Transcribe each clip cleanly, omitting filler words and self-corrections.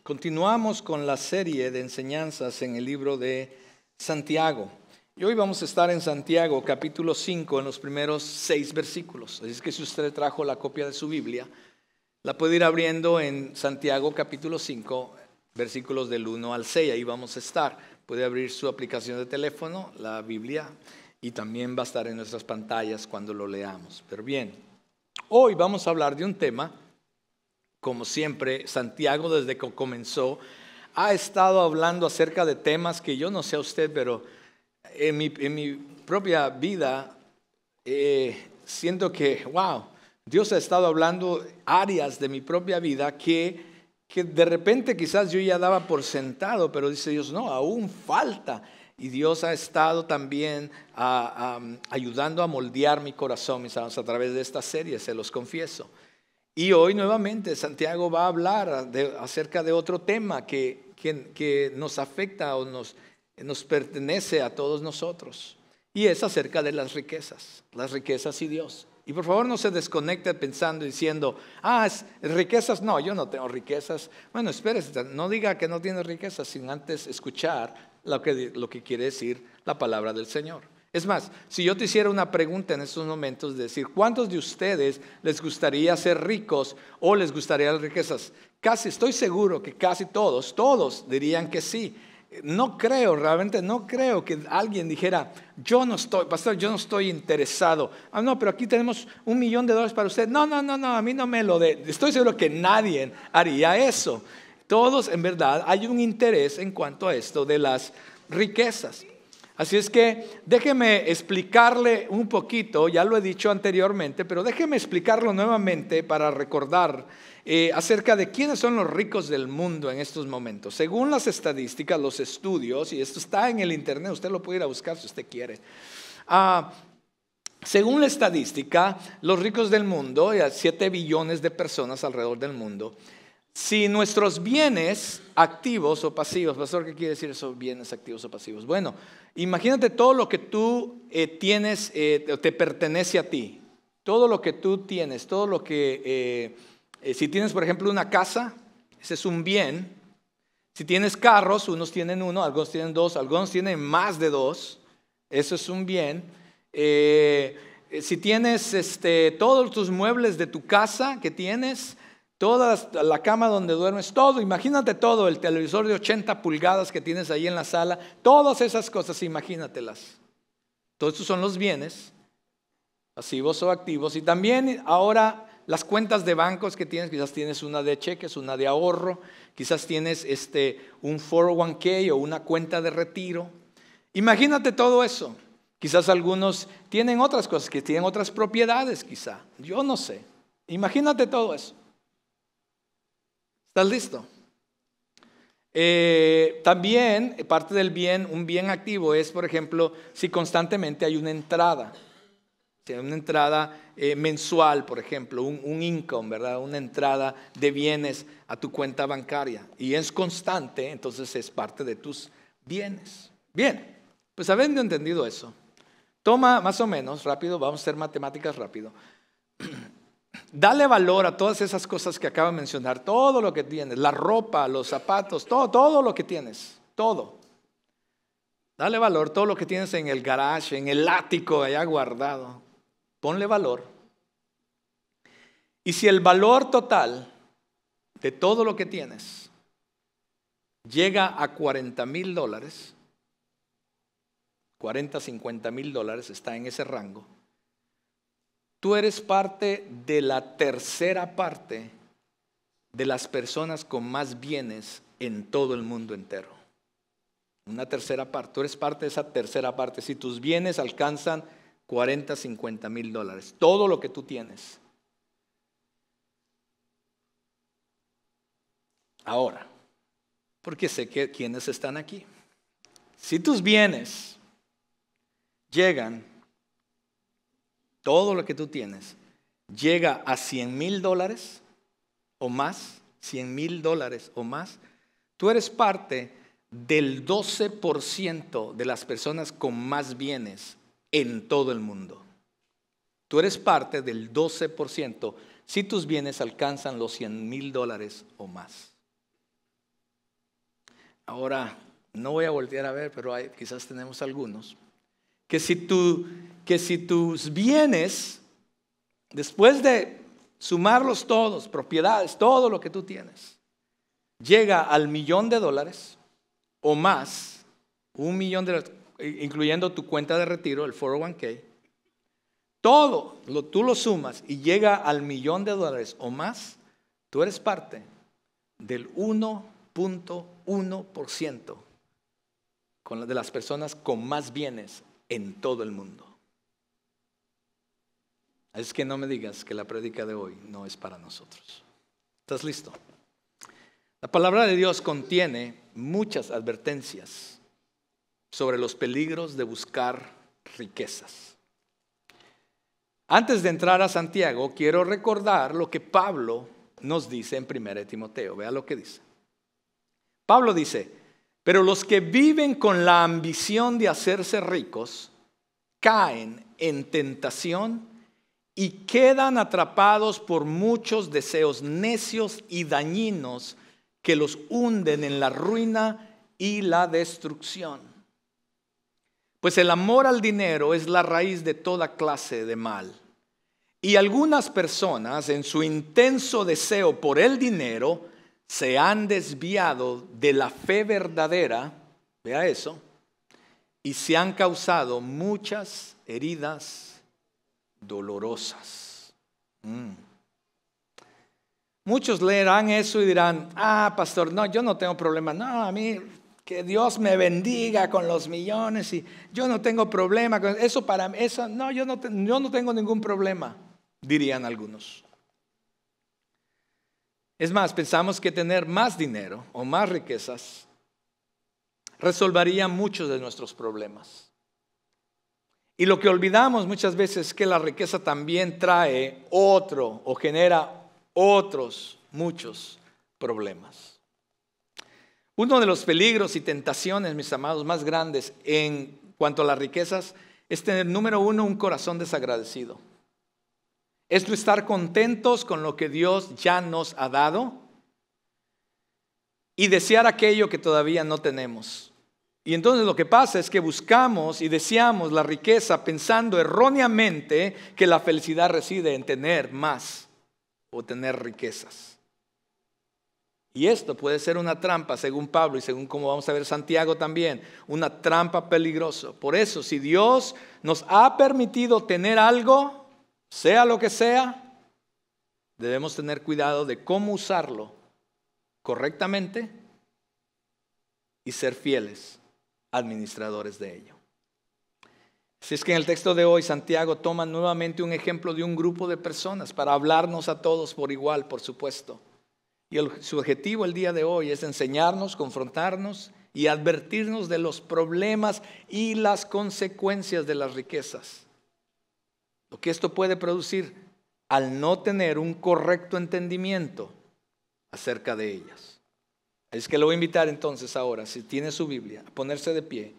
Continuamos con la serie de enseñanzas en el libro de Santiago. Y hoy vamos a estar en Santiago, capítulo 5, en los primeros 6 versículos. Así es que si usted trajo la copia de su Biblia, la puede ir abriendo en Santiago, capítulo 5, versículos del 1 al 6. Ahí vamos a estar. Puede abrir su aplicación de teléfono, la Biblia, y también va a estar en nuestras pantallas cuando lo leamos. Pero bien, hoy vamos a hablar de un tema. Como siempre, Santiago desde que comenzó ha estado hablando acerca de temas que yo no sé a usted, pero en mi propia vida siento que, wow, Dios ha estado hablando áreas de mi propia vida que de repente quizás yo ya daba por sentado, pero dice Dios, no, aún falta. Y Dios ha estado también ayudando a moldear mi corazón, mis hermanos, a través de esta serie, se los confieso. Y hoy nuevamente Santiago va a hablar acerca de otro tema que nos afecta o nos pertenece a todos nosotros. Y es acerca de las riquezas y Dios. Y por favor no se desconecte pensando, diciendo, riquezas, no, yo no tengo riquezas. Bueno, espérese, no diga que no tiene riquezas sin antes escuchar lo que quiere decir la palabra del Señor. Es más, si yo te hiciera una pregunta en estos momentos, de decir, ¿cuántos de ustedes les gustaría ser ricos o les gustaría las riquezas? Estoy seguro que casi todos dirían que sí. Realmente no creo que alguien dijera, pastor, yo no estoy interesado. No, pero aquí tenemos $1,000,000 para usted. No, a mí no me lo dé. Estoy seguro que nadie haría eso. Todos, en verdad, hay un interés en cuanto a esto de las riquezas. Así es que déjeme explicarle un poquito, ya lo he dicho anteriormente, pero déjeme explicarlo nuevamente para recordar acerca de quiénes son los ricos del mundo en estos momentos. Según las estadísticas, los estudios, y esto está en el internet, usted lo puede ir a buscar si usted quiere. Según la estadística, los ricos del mundo, 7 billones de personas alrededor del mundo, si nuestros bienes activos o pasivos, pastor, ¿qué quiere decir eso, bienes activos o pasivos? Bueno, imagínate todo lo que tú tienes, te pertenece a ti. Todo lo que tú tienes, todo lo que, si tienes por ejemplo una casa, ese es un bien. Si tienes carros, unos tienen uno, algunos tienen dos, algunos tienen más de dos, eso es un bien. Si tienes todos tus muebles de tu casa que tienes, toda la cama donde duermes, todo, imagínate todo, el televisor de 80 pulgadas que tienes ahí en la sala, todas esas cosas, imagínatelas. Todos estos son los bienes, pasivos o activos. Y también ahora las cuentas de bancos que tienes, quizás tienes una de cheques, una de ahorro, quizás tienes un 401k o una cuenta de retiro. Imagínate todo eso. Quizás algunos tienen otras cosas, que tienen otras propiedades quizá, yo no sé. Imagínate todo eso. ¿Estás listo? También parte del bien, un bien activo es, por ejemplo, si constantemente hay una entrada, mensual, por ejemplo, un income, ¿verdad? Una entrada de bienes a tu cuenta bancaria y es constante, entonces es parte de tus bienes. Bien, pues habiendo entendido eso, toma más o menos, rápido, vamos a hacer matemáticas rápido. Dale valor a todas esas cosas que acabo de mencionar, todo lo que tienes, la ropa, los zapatos, todo lo que tienes, todo. Dale valor, todo lo que tienes en el garage, en el ático allá guardado, ponle valor. Y si el valor total de todo lo que tienes llega a $40,000, $50,000 está en ese rango, tú eres parte de la tercera parte de las personas con más bienes en todo el mundo entero. Una tercera parte, tú eres parte de esa tercera parte. Si tus bienes alcanzan $50,000, todo lo que tú tienes. Ahora, porque sé que quienes están aquí. Si tus bienes llegan, todo lo que tú tienes llega a $100,000 o más, $100,000 o más, tú eres parte del 12% de las personas con más bienes en todo el mundo. Tú eres parte del 12% si tus bienes alcanzan los $100,000 o más. ahora no voy a voltear a ver, pero quizás tenemos algunos, que si tus bienes, después de sumarlos todos, propiedades, todo lo que tú tienes, llega al $1,000,000 o más, $1,000,000, incluyendo tu cuenta de retiro, el 401k, tú lo sumas y llega al $1,000,000 o más, tú eres parte del 1.1% de las personas con más bienes en todo el mundo. Es que no me digas que la prédica de hoy no es para nosotros. ¿Estás listo? La palabra de Dios contiene muchas advertencias sobre los peligros de buscar riquezas. Antes de entrar a Santiago, quiero recordar lo que Pablo nos dice en 1 Timoteo. Vea lo que dice. Pablo dice: pero los que viven con la ambición de hacerse ricos caen en tentación y quedan atrapados por muchos deseos necios y dañinos que los hunden en la ruina y la destrucción. Pues el amor al dinero es la raíz de toda clase de mal. Y algunas personas, en su intenso deseo por el dinero, se han desviado de la fe verdadera, vea eso, y se han causado muchas heridas dolorosas. Muchos leerán eso y dirán: pastor, no, yo no tengo problema. No, a mí, que Dios me bendiga con los millones y yo no tengo problema con eso. No, yo no tengo ningún problema, dirían algunos. Es más, pensamos que tener más dinero o más riquezas resolvería muchos de nuestros problemas. Y lo que olvidamos muchas veces es que la riqueza también trae o genera otros muchos problemas. Uno de los peligros y tentaciones, mis amados, más grandes en cuanto a las riquezas es tener, número uno, un corazón desagradecido. Es estar contentos con lo que Dios ya nos ha dado y desear aquello que todavía no tenemos. Y entonces lo que pasa es que buscamos y deseamos la riqueza pensando erróneamente que la felicidad reside en tener más o tener riquezas. Y esto puede ser una trampa, según Pablo y según como vamos a ver Santiago también, una trampa peligrosa. Por eso, si Dios nos ha permitido tener algo, sea lo que sea, debemos tener cuidado de cómo usarlo correctamente y ser fieles administradores de ello. Si es que en el texto de hoy Santiago toma nuevamente un ejemplo de un grupo de personas para hablarnos a todos por igual, por supuesto. Y su objetivo el día de hoy es enseñarnos, confrontarnos y advertirnos de los problemas y las consecuencias de las riquezas. Lo que esto puede producir al no tener un correcto entendimiento acerca de ellas. Es que lo voy a invitar entonces ahora, si tiene su Biblia, a ponerse de pie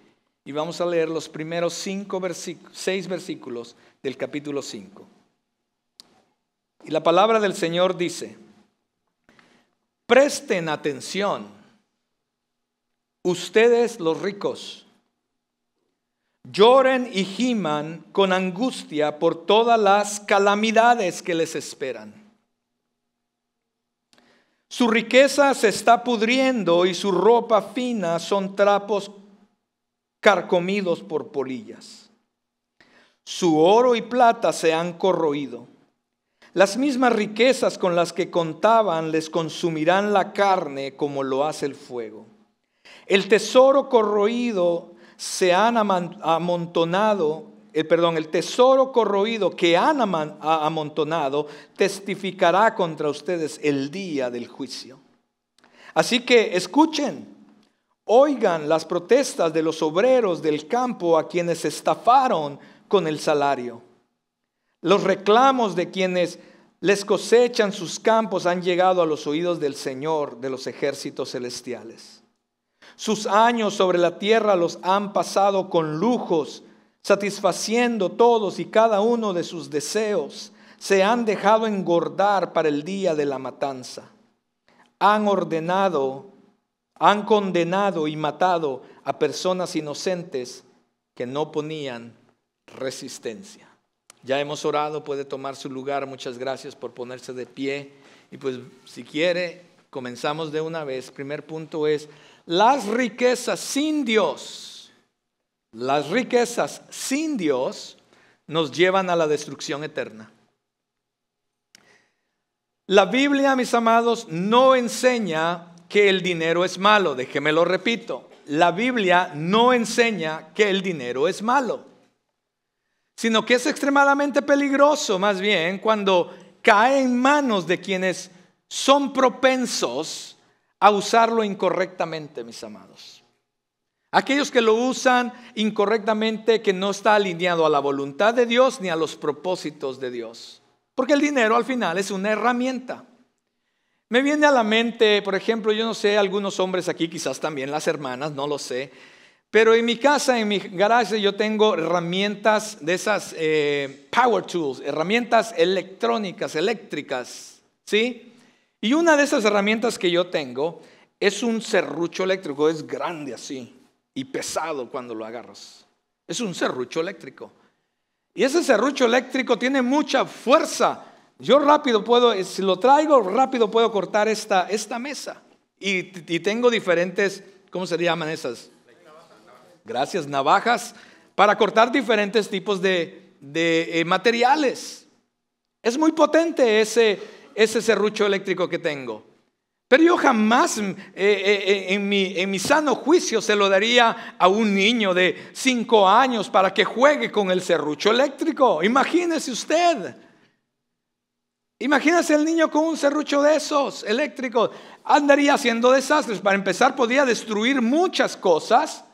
y vamos a leer los primeros 6 versículos del capítulo 5. Y la palabra del Señor dice: presten atención, ustedes los ricos. Lloren y giman con angustia por todas las calamidades que les esperan. Su riqueza se está pudriendo y su ropa fina son trapos carcomidos por polillas. Su oro y plata se han corroído. Las mismas riquezas con las que contaban les consumirán la carne como lo hace el fuego. El tesoro corroído el tesoro corroído que han amontonado testificará contra ustedes el día del juicio. Así que escuchen, oigan las protestas de los obreros del campo a quienes estafaron con el salario. Los reclamos de quienes les cosechan sus campos han llegado a los oídos del Señor de los ejércitos celestiales. Sus años sobre la tierra los han pasado con lujos, satisfaciendo todos y cada uno de sus deseos. Se han dejado engordar para el día de la matanza. Han ordenado Han condenado y matado a personas inocentes que no ponían resistencia. Ya hemos orado, puede tomar su lugar. Muchas gracias por ponerse de pie. Y pues si quiere, comenzamos de una vez. Primer punto es, las riquezas sin Dios. Las riquezas sin Dios nos llevan a la destrucción eterna. La Biblia, mis amados, no enseña que el dinero es malo. Déjeme lo repito. La Biblia no enseña que el dinero es malo, sino que es extremadamente peligroso, más bien, cuando cae en manos de quienes son propensos a usarlo incorrectamente, mis amados. Aquellos que lo usan incorrectamente, que no está alineado a la voluntad de Dios ni a los propósitos de Dios. Porque el dinero al final es una herramienta. Me viene a la mente, por ejemplo, yo no sé, algunos hombres aquí, quizás también las hermanas, no lo sé. Pero en mi casa, en mi garaje, yo tengo herramientas de esas power tools, herramientas electrónicas, eléctricas, ¿sí? Y una de esas herramientas que yo tengo es un serrucho eléctrico, es grande así y pesado cuando lo agarras. Es un serrucho eléctrico. Y ese serrucho eléctrico tiene mucha fuerza. Yo rápido puedo, si lo traigo, rápido puedo cortar esta mesa. Y tengo diferentes, ¿cómo se llaman esas? Gracias, navajas, para cortar diferentes tipos de materiales. Es muy potente ese serrucho eléctrico que tengo. Pero yo jamás en mi sano juicio se lo daría a un niño de 5 años para que juegue con el serrucho eléctrico. Imagínese usted. Imagínese el niño con un serrucho de esos eléctricos. Andaría haciendo desastres. Para empezar, podría destruir muchas cosas.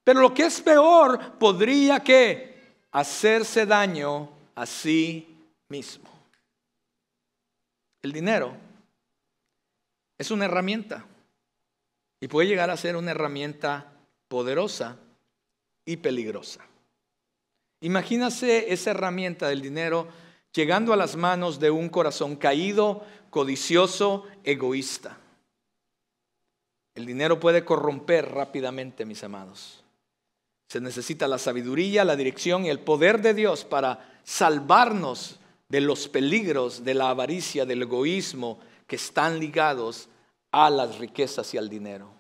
Pero lo que es peor, podría que hacerse daño a sí mismo. El dinero es una herramienta y puede llegar a ser una herramienta poderosa y peligrosa. Imagínase esa herramienta del dinero llegando a las manos de un corazón caído, codicioso, egoísta. El dinero puede corromper rápidamente, mis amados. Se necesita la sabiduría, la dirección y el poder de Dios para salvarnos de los peligros de la avaricia, del egoísmo que están ligados a las riquezas y al dinero.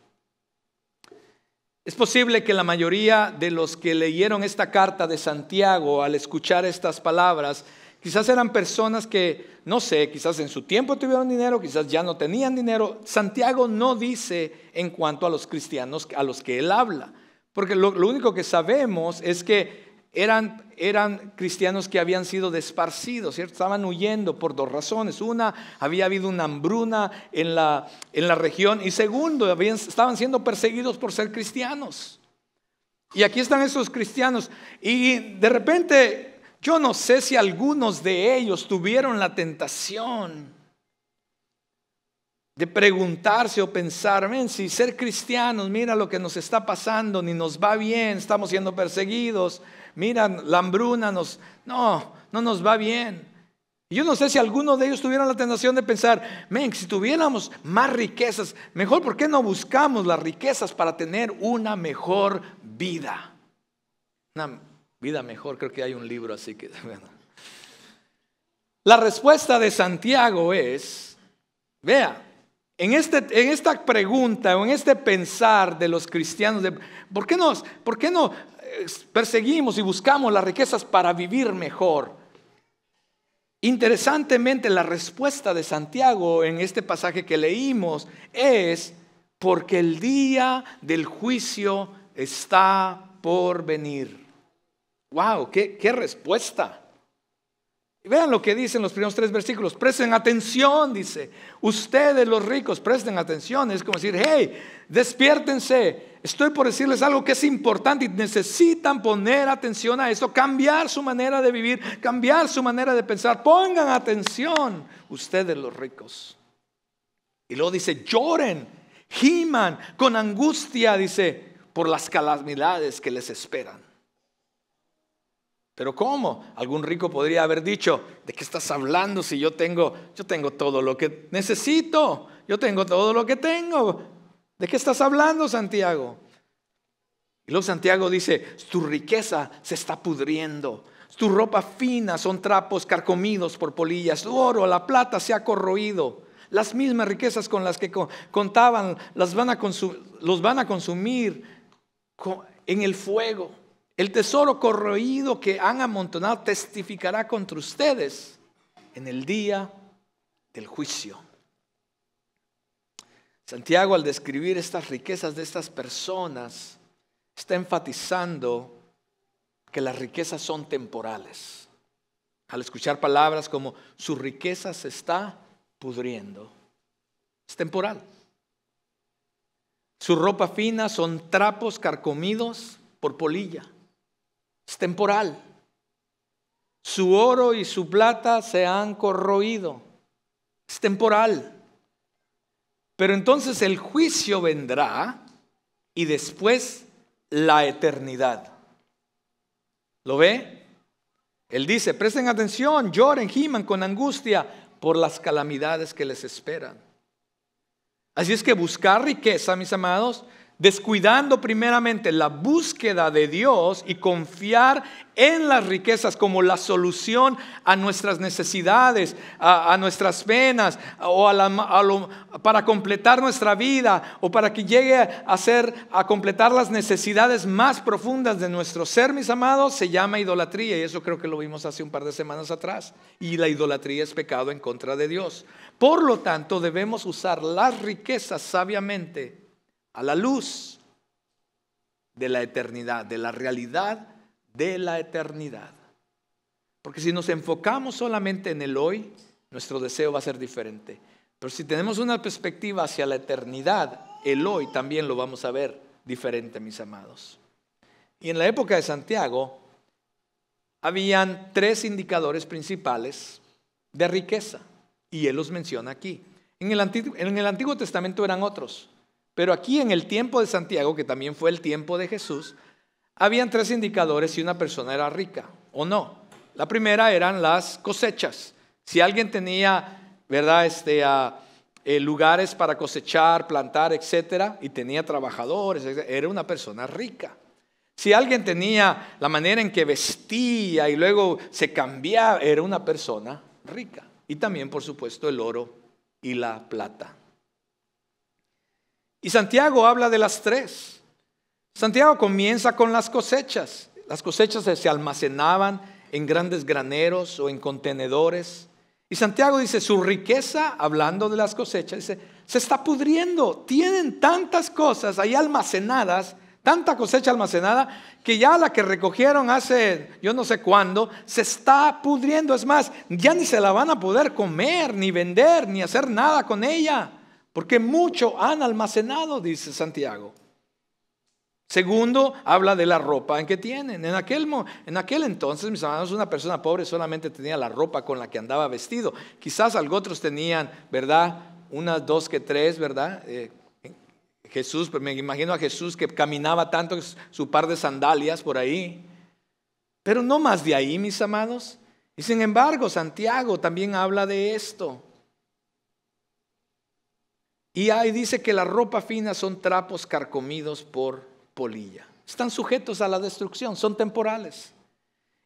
Es posible que la mayoría de los que leyeron esta carta de Santiago al escuchar estas palabras, quizás eran personas que, no sé, quizás en su tiempo tuvieron dinero, quizás ya no tenían dinero. Santiago no dice en cuanto a los cristianos a los que él habla. Porque lo único que sabemos es que eran cristianos que habían sido desparcidos, ¿cierto? Estaban huyendo por 2 razones. Una, había habido una hambruna en la región. Y segundo, estaban siendo perseguidos por ser cristianos. Y aquí están esos cristianos. Y de repente, yo no sé si algunos de ellos tuvieron la tentación de preguntarse o pensar, si ser cristianos, mira lo que nos está pasando, ni nos va bien, estamos siendo perseguidos, mira la hambruna, no nos va bien. Y yo no sé si algunos de ellos tuvieron la tentación de pensar, si tuviéramos más riquezas, mejor, ¿por qué no buscamos las riquezas para tener una mejor vida? Una vida mejor, creo que hay un libro así que, bueno. La respuesta de Santiago es, vea, en esta pregunta o en este pensar de los cristianos, ¿por qué no perseguimos y buscamos las riquezas para vivir mejor? Interesantemente, la respuesta de Santiago en este pasaje que leímos es porque el día del juicio está por venir. ¡Wow! ¡Qué respuesta! Y vean lo que dicen los primeros 3 versículos. Presten atención, dice. Ustedes los ricos, presten atención. Es como decir, hey, despiértense. Estoy por decirles algo que es importante y necesitan poner atención a eso. Cambiar su manera de vivir, cambiar su manera de pensar. Pongan atención, ustedes los ricos. Y luego dice, lloren, giman con angustia, dice, por las calamidades que les esperan. Pero ¿cómo? Algún rico podría haber dicho, ¿de qué estás hablando si yo tengo todo lo que necesito? Yo tengo todo lo que tengo. ¿De qué estás hablando, Santiago? Y luego Santiago dice, tu riqueza se está pudriendo. Tu ropa fina son trapos carcomidos por polillas. Tu oro, la plata se ha corroído. Las mismas riquezas con las que contaban los van a consumir en el fuego. El tesoro corroído que han amontonado testificará contra ustedes en el día del juicio. Santiago, al describir estas riquezas de estas personas, está enfatizando que las riquezas son temporales. Al escuchar palabras como su riqueza se está pudriendo, es temporal. Su ropa fina son trapos carcomidos por polilla, es temporal. Su oro y su plata se han corroído, es temporal. Pero entonces el juicio vendrá y después la eternidad. ¿Lo ve? Él dice, presten atención, lloren, giman con angustia por las calamidades que les esperan. Así es que buscar riqueza, mis amados, descuidando primeramente la búsqueda de Dios y confiar en las riquezas como la solución a nuestras necesidades, a nuestras penas, o para completar nuestra vida, o para que llegue a completar las necesidades más profundas de nuestro ser, mis amados, se llama idolatría, y eso creo que lo vimos hace un par de semanas atrás. Y la idolatría es pecado en contra de Dios. Por lo tanto, debemos usar las riquezas sabiamente a la luz de la eternidad, de la realidad de la eternidad. Porque si nos enfocamos solamente en el hoy, nuestro deseo va a ser diferente. Pero si tenemos una perspectiva hacia la eternidad, el hoy también lo vamos a ver diferente, mis amados. Y en la época de Santiago, habían 3 indicadores principales de riqueza. Y él los menciona aquí. En el Antiguo Testamento eran otros. Pero aquí en el tiempo de Santiago, que también fue el tiempo de Jesús, habían 3 indicadores si una persona era rica o no. La primera eran las cosechas. Si alguien tenía, ¿verdad? Lugares para cosechar, plantar, etcétera, y tenía trabajadores, era una persona rica. Si alguien tenía la manera en que vestía y luego se cambiaba, era una persona rica. Y también, por supuesto, el oro y la plata. Y Santiago habla de las 3. Santiago comienza con las cosechas. Las cosechas se almacenaban en grandes graneros o en contenedores. Y Santiago dice, su riqueza, hablando de las cosechas, dice, se está pudriendo. Tienen tantas cosas ahí almacenadas, tanta cosecha almacenada, que ya la que recogieron hace yo no sé cuándo, se está pudriendo. Es más, ya ni se la van a poder comer, ni vender, ni hacer nada con ella. Porque mucho han almacenado, dice Santiago. Segundo, habla de la ropa en que tienen. En aquel entonces, mis hermanos, una persona pobre solamente tenía la ropa con la que andaba vestido. Quizás algunos otros tenían, ¿verdad? Unas 2 que 3, ¿verdad? Jesús, pues me imagino a Jesús que caminaba tanto, su par de sandalias por ahí. Pero no más de ahí, mis amados. Y sin embargo, Santiago también habla de esto. Y ahí dice que la ropa fina son trapos carcomidos por polilla. Están sujetos a la destrucción, son temporales.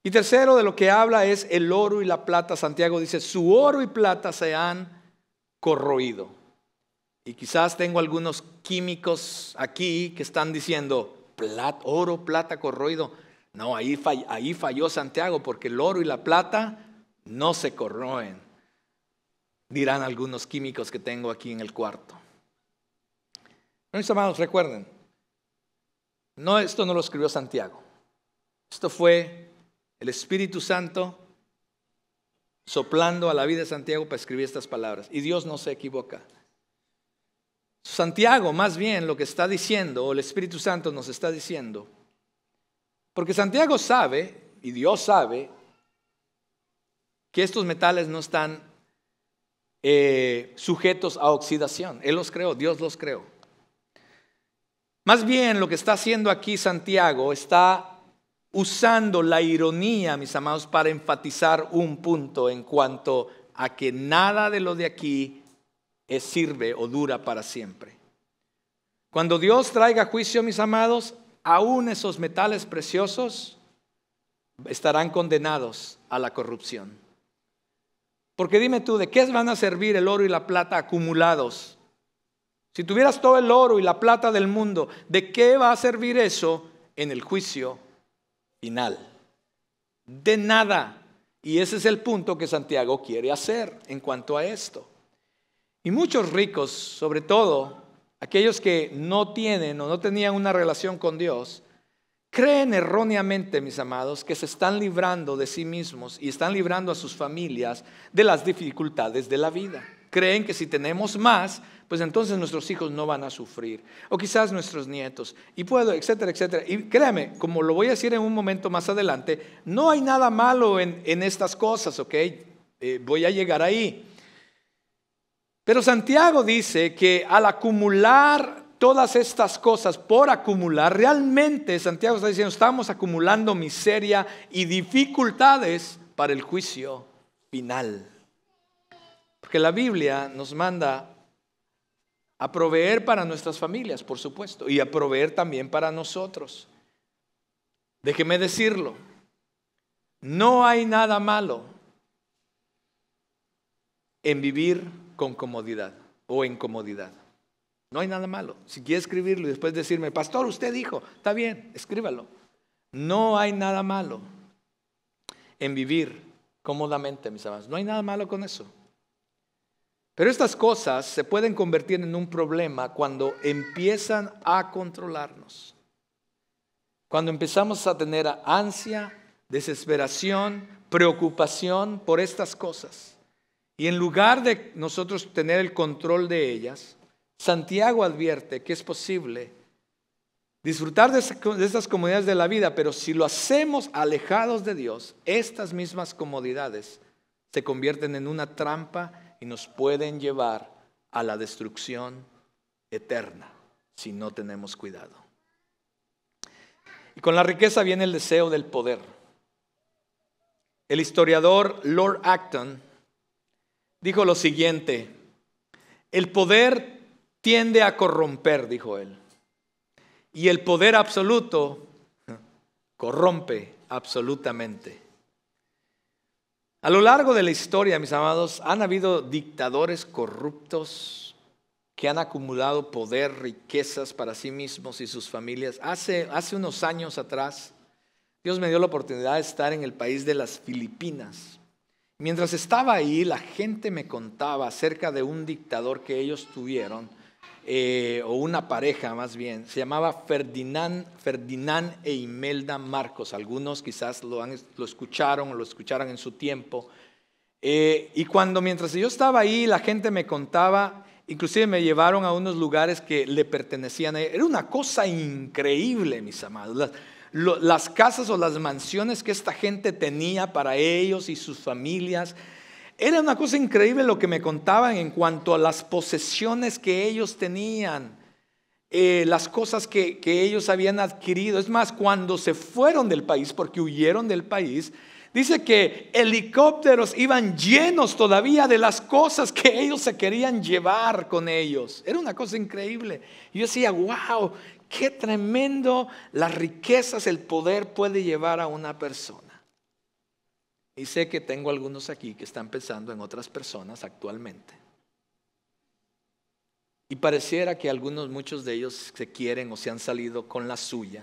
Y tercero, de lo que habla es el oro y la plata. Santiago dice, su oro y plata se han corroído. Y quizás tengo algunos químicos aquí que están diciendo, oro, plata corroído. No, ahí falló Santiago, porque el oro y la plata no se corroen, dirán algunos químicos que tengo aquí en el cuarto. Mis amados, recuerden, esto no lo escribió Santiago. Esto fue el Espíritu Santo soplando a la vida de Santiago para escribir estas palabras. Y Dios no se equivoca. Santiago, más bien, lo que está diciendo, o el Espíritu Santo nos está diciendo, porque Santiago sabe, y Dios sabe, que estos metales no están sujetos a oxidación. Él los creó, Dios los creó. Más bien lo que está haciendo aquí Santiago, está usando la ironía, mis amados, para enfatizar un punto en cuanto a que nada de lo de aquí sirve o dura para siempre. Cuando Dios traiga juicio, mis amados, aún esos metales preciosos estarán condenados a la corrupción. Porque dime tú, ¿de qué van a servir el oro y la plata acumulados? Si tuvieras todo el oro y la plata del mundo, ¿de qué va a servir eso en el juicio final? De nada. Y ese es el punto que Santiago quiere hacer en cuanto a esto. Y muchos ricos, sobre todo aquellos que no tienen o no tenían una relación con Dios, creen erróneamente, mis amados, que se están librando de sí mismos y están librando a sus familias de las dificultades de la vida. Creen que si tenemos más, pues entonces nuestros hijos no van a sufrir, o quizás nuestros nietos, y puedo, etcétera, etcétera. Y créame, como lo voy a decir en un momento más adelante, no hay nada malo en estas cosas, ¿ok? Voy a llegar ahí. Pero Santiago dice que al acumular todas estas cosas por acumular, realmente Santiago está diciendo, estamos acumulando miseria y dificultades para el juicio final. Porque la Biblia nos manda a proveer para nuestras familias, por supuesto, y a proveer también para nosotros. Déjeme decirlo, no hay nada malo en vivir con comodidad o en comodidad. No hay nada malo. Si quiere escribirlo y después decirme, pastor, usted dijo, está bien, escríbalo. No hay nada malo en vivir cómodamente, mis amados. No hay nada malo con eso. Pero estas cosas se pueden convertir en un problema cuando empiezan a controlarnos. Cuando empezamos a tener ansia, desesperación, preocupación por estas cosas. Y en lugar de nosotros tener el control de ellas, Santiago advierte que es posible disfrutar de estas comodidades de la vida, pero si lo hacemos alejados de Dios, estas mismas comodidades se convierten en una trampa y nos pueden llevar a la destrucción eterna si no tenemos cuidado. Y con la riqueza viene el deseo del poder. El historiador Lord Acton dijo lo siguiente: el poder tiende a corromper, dijo él, y el poder absoluto corrompe absolutamente. A lo largo de la historia, mis amados, han habido dictadores corruptos que han acumulado poder, riquezas para sí mismos y sus familias. Hace unos años atrás, Dios me dio la oportunidad de estar en el país de las Filipinas. Mientras estaba ahí, la gente me contaba acerca de un dictador que ellos tuvieron, o una pareja más bien, se llamaba Ferdinand e Imelda Marcos. Algunos quizás lo escucharon o lo escucharon en su tiempo. Y mientras yo estaba ahí, la gente me contaba, inclusive me llevaron a unos lugares que le pertenecían a él. Era una cosa increíble, mis amados. Las casas o las mansiones que esta gente tenía para ellos y sus familias. Era una cosa increíble lo que me contaban en cuanto a las posesiones que ellos tenían, las cosas que ellos habían adquirido. Es más, cuando se fueron del país, porque huyeron del país, dice que helicópteros iban llenos todavía de las cosas que ellos se querían llevar con ellos. Era una cosa increíble. Y yo decía, wow, qué tremendo las riquezas, el poder puede llevar a una persona. Y sé que tengo algunos aquí que están pensando en otras personas actualmente. Y pareciera que muchos de ellos se quieren o se han salido con la suya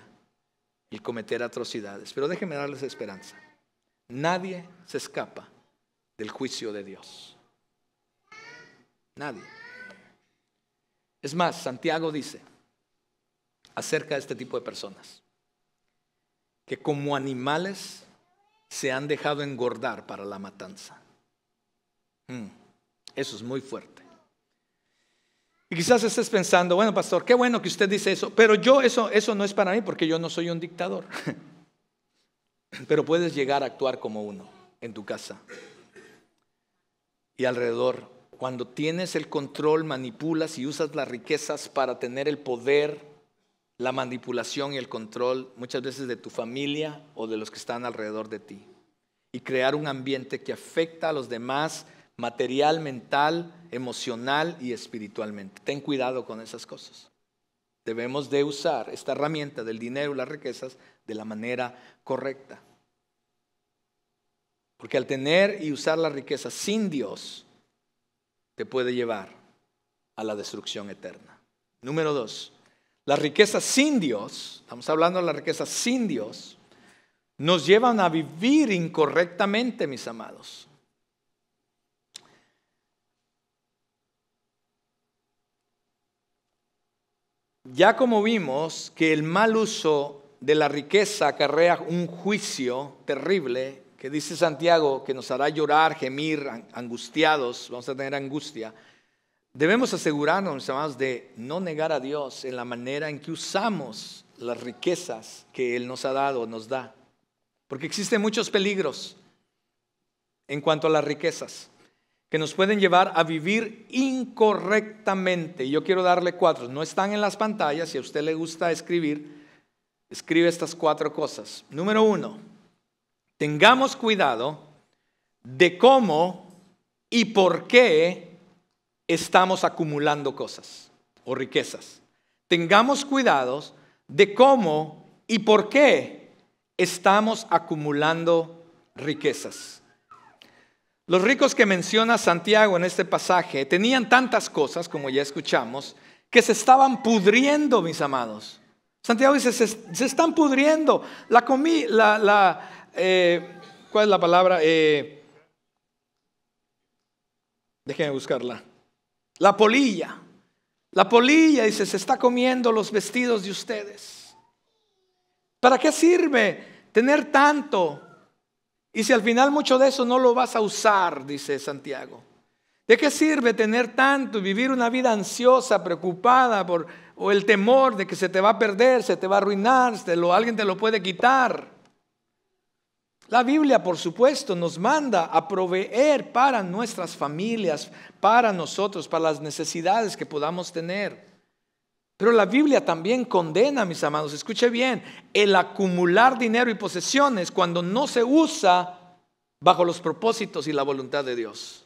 y cometer atrocidades. Pero déjenme darles esperanza. Nadie se escapa del juicio de Dios. Nadie. Es más, Santiago dice acerca de este tipo de personas que como animales se han dejado engordar para la matanza. Eso es muy fuerte. Y quizás estés pensando, bueno, pastor, qué bueno que usted dice eso, pero eso no es para mí porque yo no soy un dictador. Pero puedes llegar a actuar como uno en tu casa y alrededor. Cuando tienes el control, manipulas y usas las riquezas para tener el poder, la manipulación y el control muchas veces de tu familia o de los que están alrededor de ti, y crear un ambiente que afecta a los demás material, mental, emocional y espiritualmente. Ten cuidado con esas cosas. debemos de usar esta herramienta del dinero y las riquezas de la manera correcta. Porque al tener y usar la riqueza sin Dios, te puede llevar a la destrucción eterna. Número 2, la riqueza sin Dios, estamos hablando de la riqueza sin Dios, nos llevan a vivir incorrectamente, mis amados. Ya como vimos que el mal uso de la riqueza acarrea un juicio terrible, que dice Santiago que nos hará llorar, gemir, angustiados, vamos a tener angustia. Debemos asegurarnos, mis amados, de no negar a Dios en la manera en que usamos las riquezas que Él nos ha dado, nos da. Porque existen muchos peligros en cuanto a las riquezas que nos pueden llevar a vivir incorrectamente. Yo quiero darle 4, no están en las pantallas, si a usted le gusta escribir, escribe estas 4 cosas. Número 1, tengamos cuidado de cómo y por qué estamos acumulando cosas o riquezas. Tengamos cuidado de cómo y por qué estamos acumulando riquezas. Los ricos que menciona Santiago en este pasaje tenían tantas cosas, como ya escuchamos, que se estaban pudriendo, mis amados. Santiago dice, se están pudriendo. ¿Cuál es la palabra? Déjenme buscarla. La polilla. La polilla, dice, se está comiendo los vestidos de ustedes. ¿Para qué sirve tener tanto? Y si al final mucho de eso no lo vas a usar, dice Santiago. ¿De qué sirve tener tanto y vivir una vida ansiosa, preocupada o el temor de que se te va a perder, se te va a arruinar, alguien te lo puede quitar? La Biblia, por supuesto, nos manda a proveer para nuestras familias, para nosotros, para las necesidades que podamos tener. Pero la Biblia también condena, mis amados, escuche bien, el acumular dinero y posesiones cuando no se usa bajo los propósitos y la voluntad de Dios.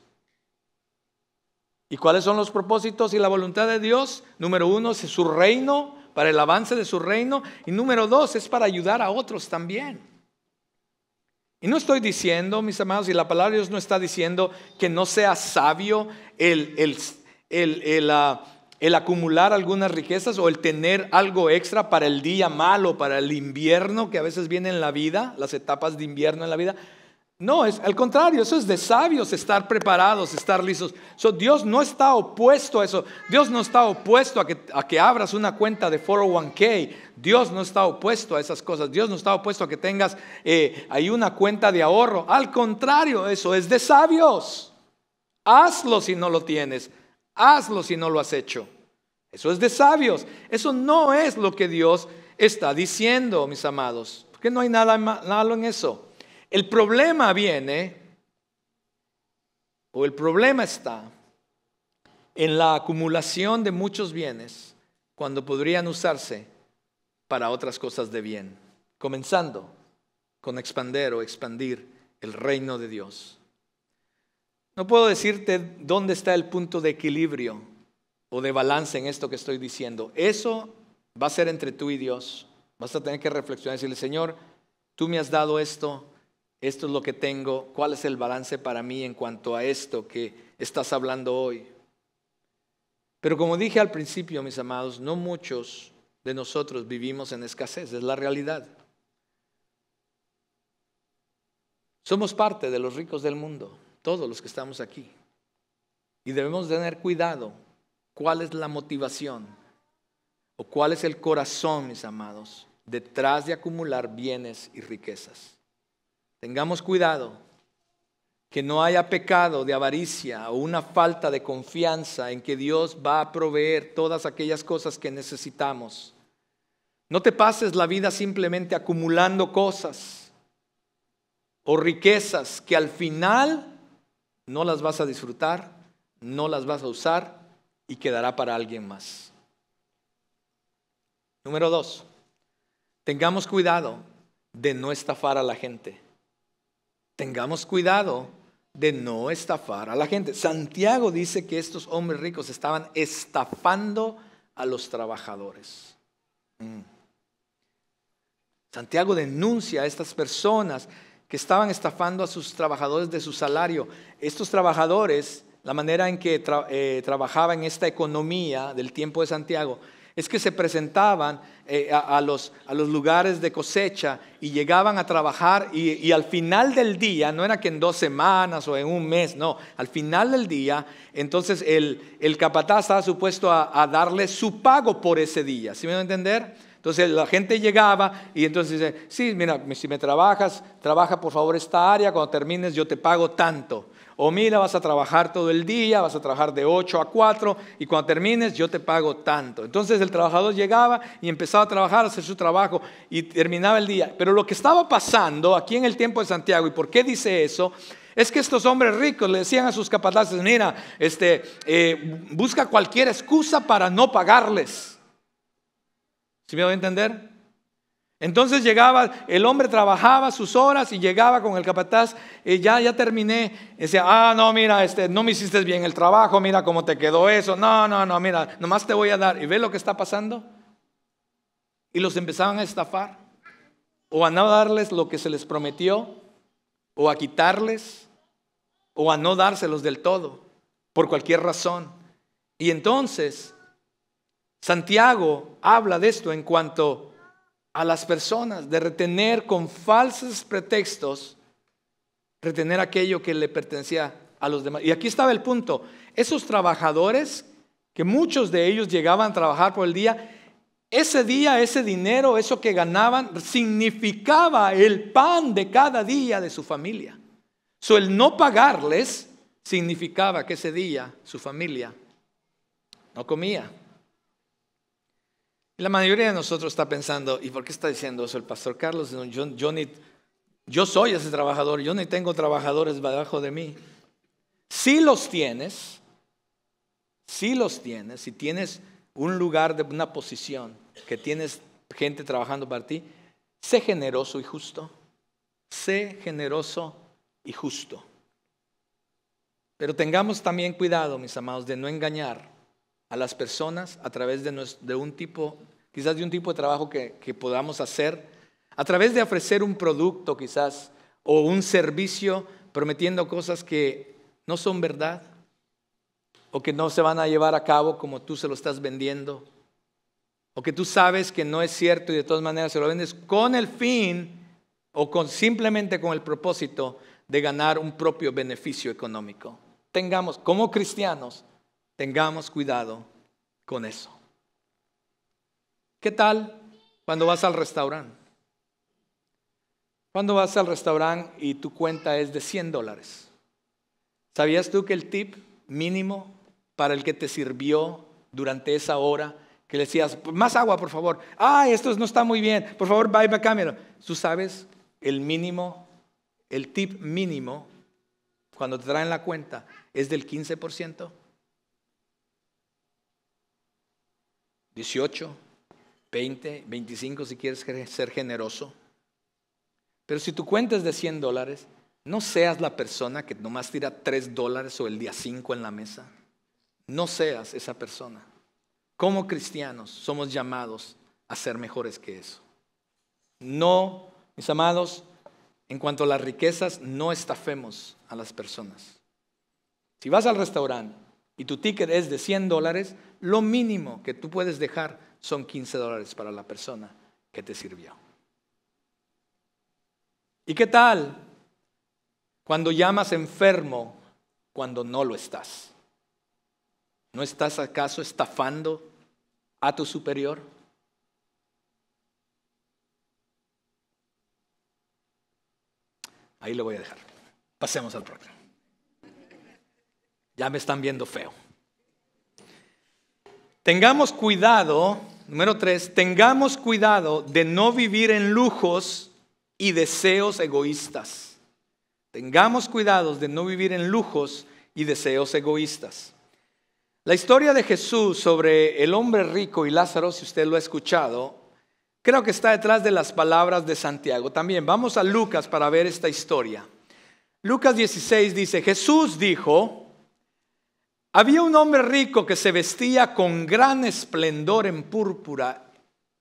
¿Y cuáles son los propósitos y la voluntad de Dios? Número 1 es su reino, para el avance de su reino. Y número 2 es para ayudar a otros también. Y no estoy diciendo, mis amados, y la palabra de Dios no está diciendo que no sea sabio el acumular algunas riquezas o el tener algo extra para el día malo, para el invierno que a veces viene en la vida, las etapas de invierno en la vida. No, es al contrario, eso es de sabios, estar preparados, estar listos. Dios no está opuesto a eso. Dios no está opuesto a que abras una cuenta de 401k. Dios no está opuesto a esas cosas. Dios no está opuesto a que tengas ahí una cuenta de ahorro. Al contrario, eso es de sabios. Hazlo si no lo tienes. Hazlo si no lo has hecho. Eso es de sabios. Eso no es lo que Dios está diciendo, mis amados. Porque no hay nada malo en eso. El problema está en la acumulación de muchos bienes cuando podrían usarse para otras cosas de bien. Comenzando con expandir el reino de Dios. No puedo decirte dónde está el punto de equilibrio o de balance en esto que estoy diciendo. Eso va a ser entre tú y Dios. Vas a tener que reflexionar y decirle, Señor, tú me has dado esto es lo que tengo, ¿cuál es el balance para mí en cuanto a esto que estás hablando hoy? Pero como dije al principio, mis amados, no muchos de nosotros vivimos en escasez, es la realidad. Somos parte de los ricos del mundo, todos los que estamos aquí. Y debemos tener cuidado cuál es la motivación o cuál es el corazón, mis amados, detrás de acumular bienes y riquezas. Tengamos cuidado que no haya pecado de avaricia o una falta de confianza en que Dios va a proveer todas aquellas cosas que necesitamos. No te pases la vida simplemente acumulando cosas o riquezas que al final no las vas a disfrutar, no las vas a usar y quedará para alguien más. Número 2, tengamos cuidado de no estafar a la gente. Tengamos cuidado de no estafar a la gente. Santiago dice que estos hombres ricos estaban estafando a los trabajadores. Santiago denuncia a estas personas que estaban estafando a sus trabajadores de su salario. Estos trabajadores, la manera en que trabajaba en esta economía del tiempo de Santiago, es que se presentaban a los lugares de cosecha y llegaban a trabajar y al final del día, no era que en 2 semanas o en un mes, no, al final del día, entonces el capataz estaba supuesto a darle su pago por ese día. ¿Sí me van a entender? Entonces la gente llegaba y entonces dice, sí, mira, si me trabaja por favor esta área, cuando termines yo te pago tanto. O mira, vas a trabajar todo el día, vas a trabajar de 8 a 4 y cuando termines yo te pago tanto. Entonces el trabajador llegaba y empezaba a trabajar, a hacer su trabajo y terminaba el día. Pero lo que estaba pasando aquí en el tiempo de Santiago, ¿y por qué dice eso? Es que estos hombres ricos le decían a sus capataces, mira, busca cualquier excusa para no pagarles. ¿Sí me voy a entender? Entonces llegaba, el hombre trabajaba sus horas y llegaba con el capataz, ya terminé. Y decía, no, mira, no me hiciste bien el trabajo, mira cómo te quedó eso. No, mira, nomás te voy a dar. ¿Y ves lo que está pasando? Y los empezaban a estafar, o a no darles lo que se les prometió, o a quitarles, o a no dárselos del todo, por cualquier razón. Y entonces, Santiago habla de esto en cuanto a las personas, de retener con falsos pretextos, retener aquello que le pertenecía a los demás. Y aquí estaba el punto, esos trabajadores, que muchos de ellos llegaban a trabajar por el día, ese dinero, eso que ganaban, significaba el pan de cada día de su familia. El no pagarles significaba que ese día su familia no comía. Y la mayoría de nosotros está pensando, ¿y por qué está diciendo eso el pastor Carlos? Yo soy ese trabajador, yo ni tengo trabajadores debajo de mí. Si los tienes, si tienes un lugar de una posición, que tienes gente trabajando para ti, sé generoso y justo. Sé generoso y justo. Pero tengamos también cuidado, mis amados, de no engañar a las personas a través de un tipo, quizás de un tipo de trabajo que podamos hacer, a través de ofrecer un producto quizás o un servicio prometiendo cosas que no son verdad o que no se van a llevar a cabo como tú se lo estás vendiendo o que tú sabes que no es cierto y de todas maneras se lo vendes con el fin o simplemente con el propósito de ganar un propio beneficio económico. Como cristianos, tengamos cuidado con eso. ¿Qué tal cuando vas al restaurante? Cuando vas al restaurante y tu cuenta es de $100. ¿Sabías tú que el tip mínimo para el que te sirvió durante esa hora, que le decías, más agua por favor, esto no está muy bien, por favor, bye, cámara? Tú sabes, el tip mínimo, cuando te traen la cuenta, es del 15%, 18%, 20, 25 si quieres ser generoso. Pero si tu cuenta es de $100, no seas la persona que nomás tira $3 o el día 5 en la mesa. No seas esa persona. Como cristianos somos llamados a ser mejores que eso. No, mis amados, en cuanto a las riquezas, no estafemos a las personas. Si vas al restaurante y tu ticket es de $100, lo mínimo que tú puedes dejar son $15 para la persona que te sirvió. ¿Y qué tal cuando llamas enfermo cuando no lo estás? ¿No estás acaso estafando a tu superior? Ahí lo voy a dejar. Pasemos al próximo. Ya me están viendo feo. Tengamos cuidado, número 3, tengamos cuidado de no vivir en lujos y deseos egoístas. Tengamos cuidado de no vivir en lujos y deseos egoístas. La historia de Jesús sobre el hombre rico y Lázaro, si usted lo ha escuchado, creo que está detrás de las palabras de Santiago. También vamos a Lucas para ver esta historia. Lucas 16 dice, Jesús dijo, Había un hombre rico que se vestía con gran esplendor en púrpura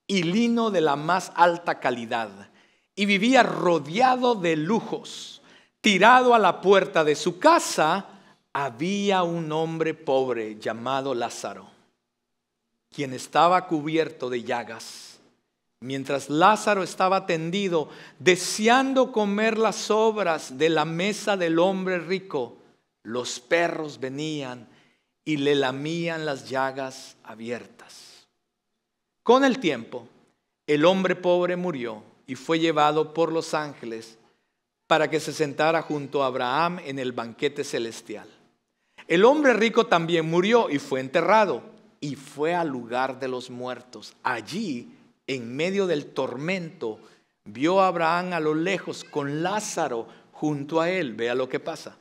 y lino de la más alta calidad, y vivía rodeado de lujos. Tirado a la puerta de su casa había un hombre pobre llamado Lázaro, quien estaba cubierto de llagas. Mientras Lázaro estaba tendido, deseando comer las sobras de la mesa del hombre rico, los perros venían y le lamían las llagas abiertas. Con el tiempo, el hombre pobre murió y fue llevado por los ángeles para que se sentara junto a Abraham en el banquete celestial. El hombre rico también murió y fue enterrado y fue al lugar de los muertos. Allí, en medio del tormento, vio a Abraham a lo lejos con Lázaro junto a él. Vea lo que pasa.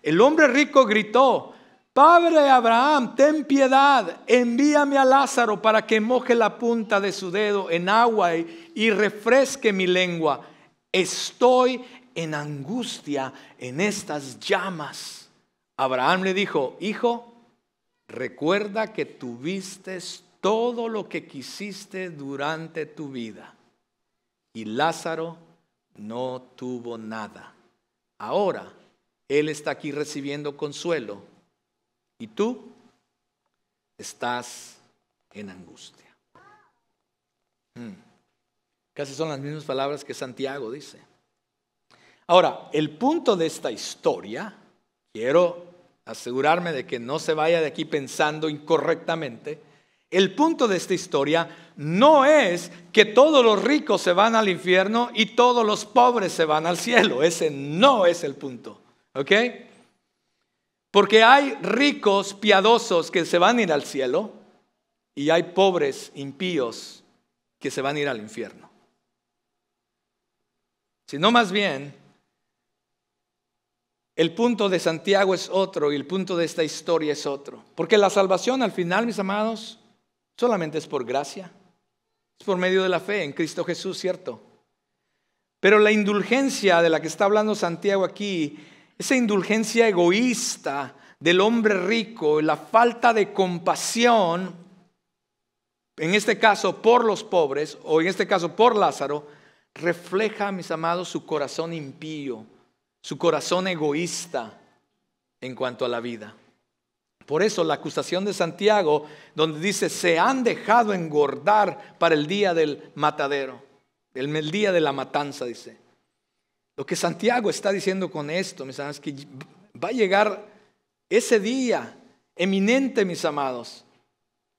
El hombre rico gritó: Padre Abraham, ten piedad, envíame a Lázaro para que moje la punta de su dedo en agua y refresque mi lengua. Estoy en angustia en estas llamas. Abraham le dijo: Hijo, recuerda que tuviste todo lo que quisiste durante tu vida, y Lázaro no tuvo nada. Ahora él está aquí recibiendo consuelo, y tú estás en angustia. Casi son las mismas palabras que Santiago dice. Ahora, el punto de esta historia, quiero asegurarme de que no se vaya de aquí pensando incorrectamente. El punto de esta historia no es que todos los ricos se van al infierno y todos los pobres se van al cielo. Ese no es el punto, ¿ok? Porque hay ricos piadosos que se van a ir al cielo y hay pobres impíos que se van a ir al infierno. Sino más bien, el punto de Santiago es otro y el punto de esta historia es otro. Porque la salvación al final, mis amados, solamente es por gracia. Es por medio de la fe en Cristo Jesús, ¿cierto? Pero la indulgencia de la que está hablando Santiago aquí, esa indulgencia egoísta del hombre rico, la falta de compasión, en este caso por los pobres, o en este caso por Lázaro, refleja, mis amados, su corazón impío, su corazón egoísta en cuanto a la vida. Por eso la acusación de Santiago, donde dice: se han dejado engordar para el día del matadero, el día de la matanza, dice. Lo que Santiago está diciendo con esto, mis amados, es que va a llegar ese día eminente, mis amados,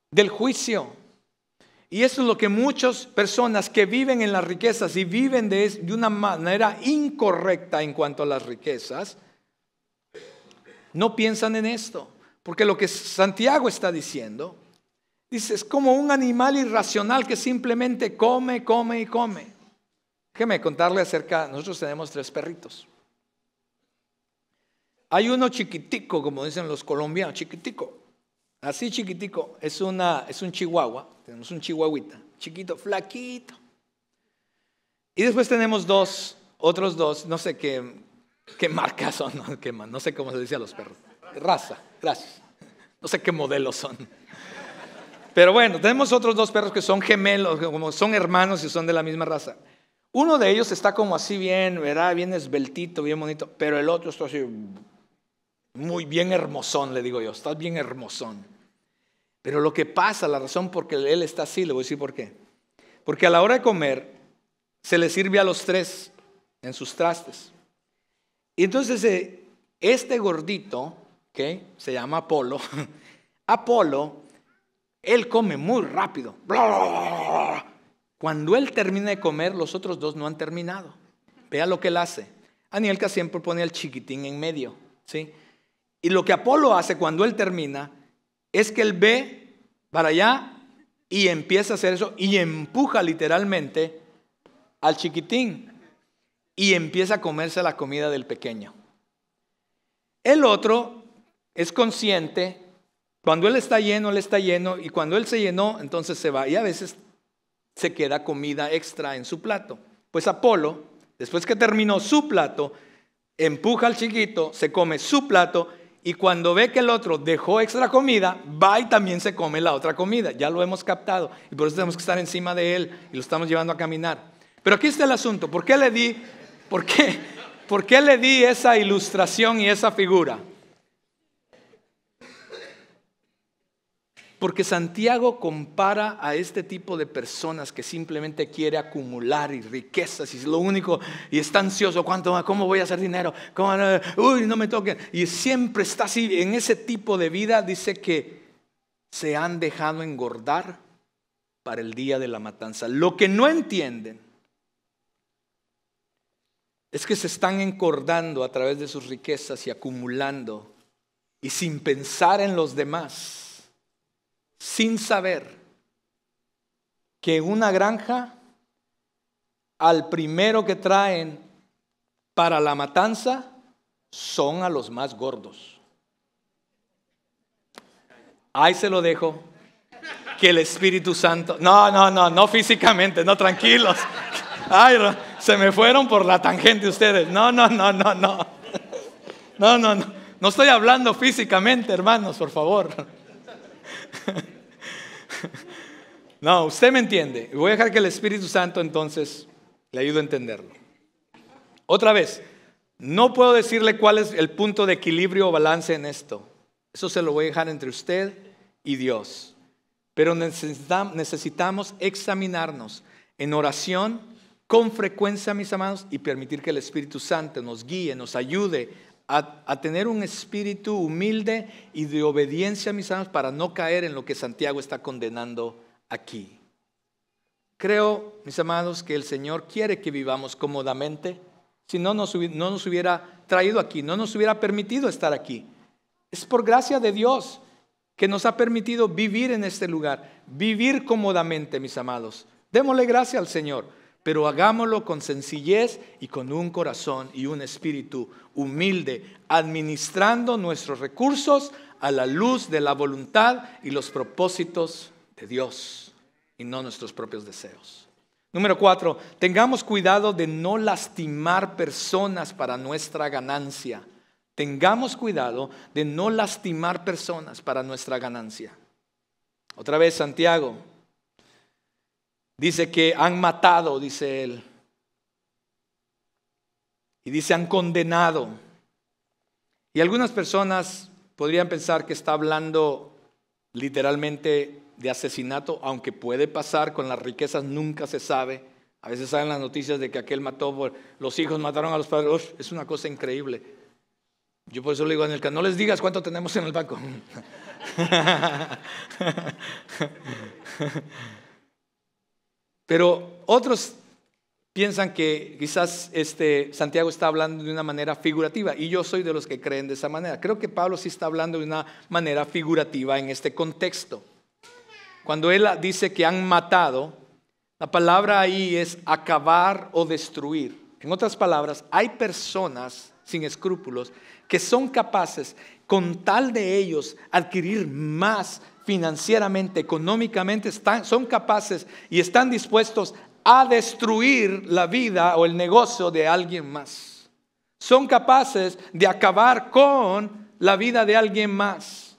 del juicio. Y eso es lo que muchas personas que viven en las riquezas y viven de una manera incorrecta en cuanto a las riquezas, no piensan en esto. Porque lo que Santiago está diciendo, dice, es como un animal irracional que simplemente come, come y come. Déjeme contarle acerca, nosotros tenemos 3 perritos. Hay uno chiquitico, como dicen los colombianos, chiquitico. Así chiquitico, es un chihuahua, tenemos un chihuahuita, chiquito, flaquito. Y después tenemos otros dos, no sé qué marcas son, no sé cómo se dice a los perros. Raza, gracias. No sé qué modelos son. Pero bueno, tenemos otros 2 perros que son gemelos, como son hermanos y son de la misma raza. Uno de ellos está como así bien, ¿verdad? Bien esbeltito, bien bonito, pero el otro está así muy bien hermosón, le digo yo, está bien hermosón. Pero lo que pasa, la razón por que él está así, le voy a decir por qué. Porque a la hora de comer, se le sirve a los 3 en sus trastes. Y entonces este gordito, que se llama Apolo, él come muy rápido. Cuando él termina de comer, los otros 2 no han terminado. Vea lo que él hace. Anielka siempre pone al chiquitín en medio, ¿sí? Y lo que Apolo hace cuando él termina es que él ve para allá y empieza a hacer eso y empuja literalmente al chiquitín y empieza a comerse la comida del pequeño. El otro es consciente, cuando él está lleno y cuando él se llenó, entonces se va y a veces se queda comida extra en su plato. Pues Apolo, después que terminó su plato, empuja al chiquito, se come su plato y cuando ve que el otro dejó extra comida, va y también se come la otra comida. Ya lo hemos captado y por eso tenemos que estar encima de él y lo estamos llevando a caminar. Pero aquí está el asunto. ¿Por qué le di esa ilustración y esa figura? Porque Santiago compara a este tipo de personas que simplemente quiere acumular y riquezas y es lo único, y está ansioso, ¿cómo voy a hacer dinero? Uy, no me toquen. Y siempre está así, en ese tipo de vida. Dice que se han dejado engordar para el día de la matanza. Lo que no entienden es que se están engordando a través de sus riquezas y acumulando y sin pensar en los demás, sin saber que en una granja al primero que traen para la matanza son a los más gordos. Ahí se lo dejo. Que el Espíritu Santo, no físicamente, no, tranquilos. Ay, se me fueron por la tangente ustedes. No estoy hablando físicamente, hermanos, por favor. No, usted me entiende. Voy a dejar que el Espíritu Santo entonces le ayude a entenderlo. Otra vez, no puedo decirle cuál es el punto de equilibrio o balance en esto. Eso se lo voy a dejar entre usted y Dios. Pero necesitamos examinarnos en oración con frecuencia, mis amados, y permitir que el Espíritu Santo nos guíe, nos ayude a tener un espíritu humilde y de obediencia, mis amados, para no caer en lo que Santiago está condenando aquí. Creo, mis amados, que el Señor quiere que vivamos cómodamente. Si no nos hubiera traído aquí, no nos hubiera permitido estar aquí. Es por gracia de Dios que nos ha permitido vivir en este lugar, vivir cómodamente, mis amados. Démosle gracias al Señor, pero hagámoslo con sencillez y con un corazón y un espíritu humilde, administrando nuestros recursos a la luz de la voluntad y los propósitos de Dios y no nuestros propios deseos. Número 4, tengamos cuidado de no lastimar personas para nuestra ganancia. Tengamos cuidado de no lastimar personas para nuestra ganancia. Otra vez Santiago dice que han matado, dice él. Y dice han condenado. Y algunas personas podrían pensar que está hablando literalmente de asesinato, aunque puede pasar con las riquezas, nunca se sabe. A veces salen las noticias de que aquel mató, los hijos mataron a los padres. Uf, es una cosa increíble. Yo por eso le digo a Nelka, no les digas cuánto tenemos en el banco. Pero otros piensan que quizás Santiago está hablando de una manera figurativa, y yo soy de los que creen de esa manera. Creo que Pablo sí está hablando de una manera figurativa en este contexto. Cuando él dice que han matado, la palabra ahí es acabar o destruir. En otras palabras, hay personas sin escrúpulos que son capaces, con tal de ellos adquirir más financieramente, económicamente, son capaces y están dispuestos a destruir la vida o el negocio de alguien más. Son capaces de acabar con la vida de alguien más.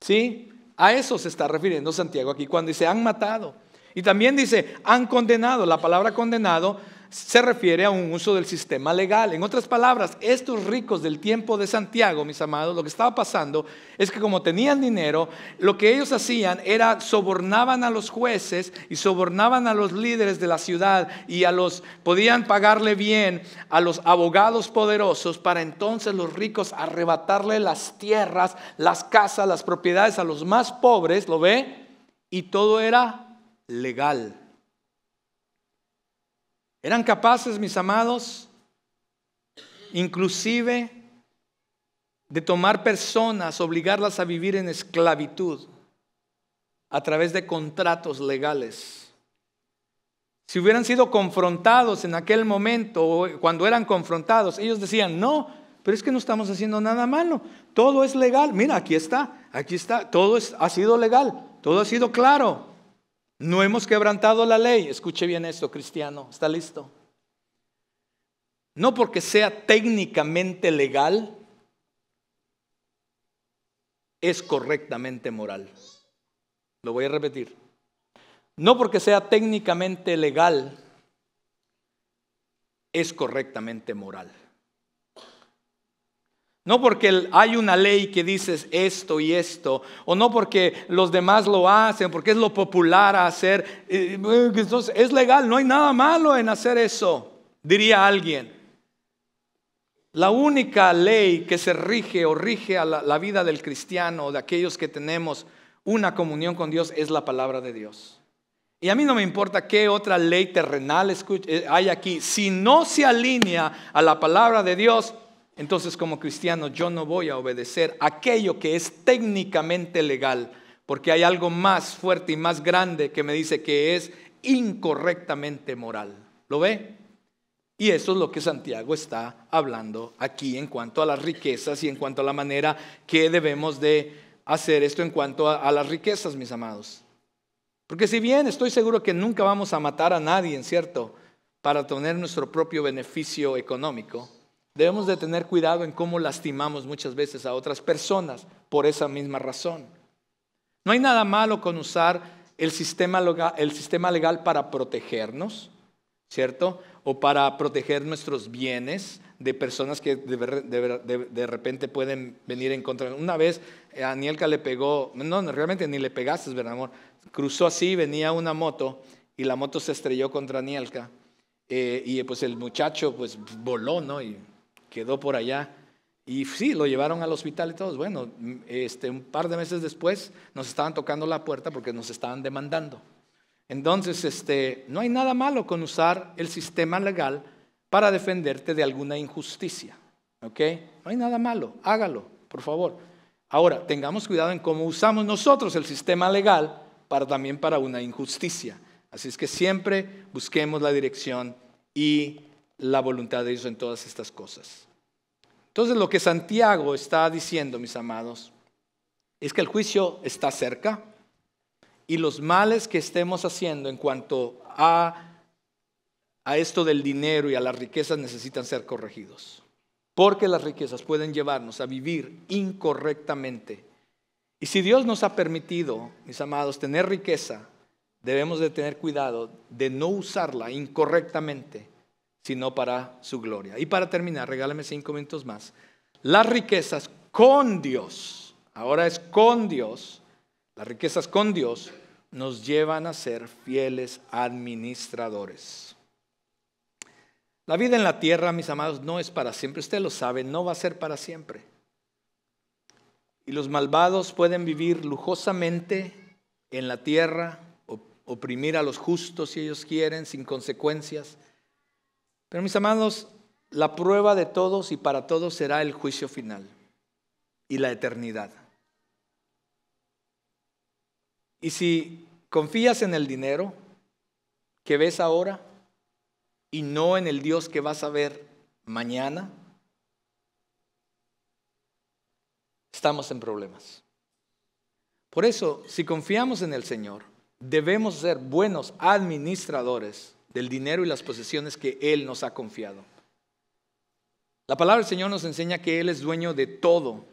¿Sí? A eso se está refiriendo Santiago aquí cuando dice han matado. Y también dice han condenado. La palabra condenado se refiere a un uso del sistema legal. En otras palabras, estos ricos del tiempo de Santiago, mis amados, lo que estaba pasando es que como tenían dinero, lo que ellos hacían era sobornaban a los jueces y sobornaban a los líderes de la ciudad y podían pagarle bien a los abogados poderosos para entonces los ricos arrebatarle las tierras, las casas, las propiedades a los más pobres, ¿lo ve? Y todo era legal. Eran capaces, mis amados, inclusive de tomar personas, obligarlas a vivir en esclavitud a través de contratos legales. Si hubieran sido confrontados en aquel momento, o cuando eran confrontados, ellos decían, no, pero es que no estamos haciendo nada malo, todo es legal. Mira, aquí está, todo ha sido legal, todo ha sido claro. No hemos quebrantado la ley. Escuche bien esto, cristiano. ¿Está listo? No porque sea técnicamente legal, es correctamente moral. Lo voy a repetir. No porque sea técnicamente legal, es correctamente moral. No porque hay una ley que dice esto y esto, o no porque los demás lo hacen, porque es lo popular a hacer. Entonces es legal, no hay nada malo en hacer eso, diría alguien. La única ley que se rige o rige a la vida del cristiano, de aquellos que tenemos una comunión con Dios, es la palabra de Dios. Y a mí no me importa qué otra ley terrenal hay aquí. Si no se alinea a la palabra de Dios, entonces como cristiano yo no voy a obedecer aquello que es técnicamente legal, porque hay algo más fuerte y más grande que me dice que es incorrectamente moral. ¿Lo ve? Y eso es lo que Santiago está hablando aquí en cuanto a las riquezas y en cuanto a la manera que debemos de hacer esto en cuanto a las riquezas, mis amados. Porque si bien estoy seguro que nunca vamos a matar a nadie, ¿cierto?, para tener nuestro propio beneficio económico, debemos de tener cuidado en cómo lastimamos muchas veces a otras personas por esa misma razón. No hay nada malo con usar el sistema legal para protegernos, ¿cierto?, o para proteger nuestros bienes de personas que de repente pueden venir en contra. Una vez a Anielka le pegó, no, realmente ni le pegaste, ¿verdad, amor? Cruzó así, venía una moto y la moto se estrelló contra Anielka. Y pues el muchacho pues voló, ¿no? Y quedó por allá. Y sí, lo llevaron al hospital y todos. Bueno, un par de meses después nos estaban tocando la puerta porque nos estaban demandando. Entonces, no hay nada malo con usar el sistema legal para defenderte de alguna injusticia. ¿Ok? No hay nada malo, hágalo, por favor. Ahora, tengamos cuidado en cómo usamos nosotros el sistema legal también para una injusticia. Así es que siempre busquemos la dirección y la voluntad de Dios en todas estas cosas. Entonces, lo que Santiago está diciendo, mis amados, es que el juicio está cerca y los males que estemos haciendo en cuanto a esto del dinero y a las riquezas necesitan ser corregidos. Porque las riquezas pueden llevarnos a vivir incorrectamente. Y si Dios nos ha permitido, mis amados, tener riqueza, debemos de tener cuidado de no usarla incorrectamente, sino para su gloria. Y para terminar, regálame 5 minutos más. Las riquezas con Dios, ahora es con Dios, las riquezas con Dios nos llevan a ser fieles administradores. La vida en la tierra, mis amados, no es para siempre. Usted lo sabe, no va a ser para siempre. Y los malvados pueden vivir lujosamente en la tierra, oprimir a los justos si ellos quieren, sin consecuencias. Pero mis amados, la prueba de todos y para todos será el juicio final y la eternidad. Y si confías en el dinero que ves ahora y no en el Dios que vas a ver mañana, estamos en problemas. Por eso, si confiamos en el Señor, debemos ser buenos administradores del dinero y las posesiones que Él nos ha confiado. La palabra del Señor nos enseña que Él es dueño de todo